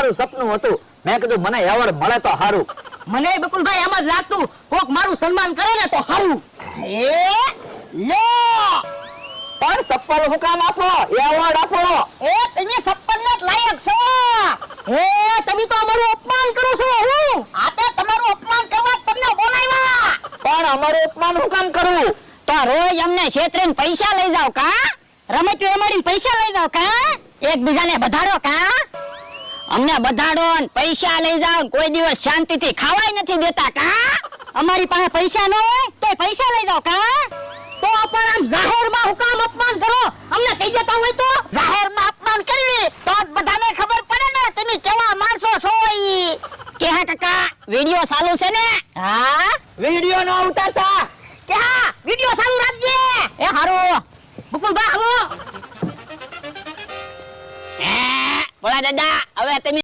મારું સપનું હતું. મેં કીધું મને એવોર્ડ મળે તો સારું. મને બકુલભાઈ એમ જ લાગતું કોક મારું સન્માન કરે ને તો સારું. પણ સપ્પલ હું કામ આપો, એવોર્ડ આપો. તમે સપ્પલને લાયક છો. તમે તો અમારું અપમાન કરો છો. હું આ તો તમારું અપમાન કરવા તમને બોલાવ્યા. પણ અમારું અપમાન હું કામ કરવું? તો રોજ અમને છેતરીને પૈસા લઈ જાવ કા? રમત રમાડીને પૈસા લઈ જાવ કા? એકબીજાને બધાડો કા? અમને બધાડો ને પૈસા લઈ જાવ, કોઈ દિવસ શાંતિથી ખાવાય નથી દેતા કા? અમારી પાસે પૈસા ન હોય તોય પૈસા લઈ જાવ કા? તો પણ આમ જાહેરમાં હું કામ અપમાન કરો? અમને કહી દેતા હોય તો જાહેરમાં અપમાન કરવી તો જ બધાને ખબર પડે ને તમે કેવા માણસો છો. ઈ કે હા કાકા વિડિયો ચાલુ છે ને? હા વિડિયો ન ઉતારતા. કે હા વિડિયો ચાલુ રાખજે. એ હારું બકુલભાઈ હાલો. ભોળા દાદા હવે તમે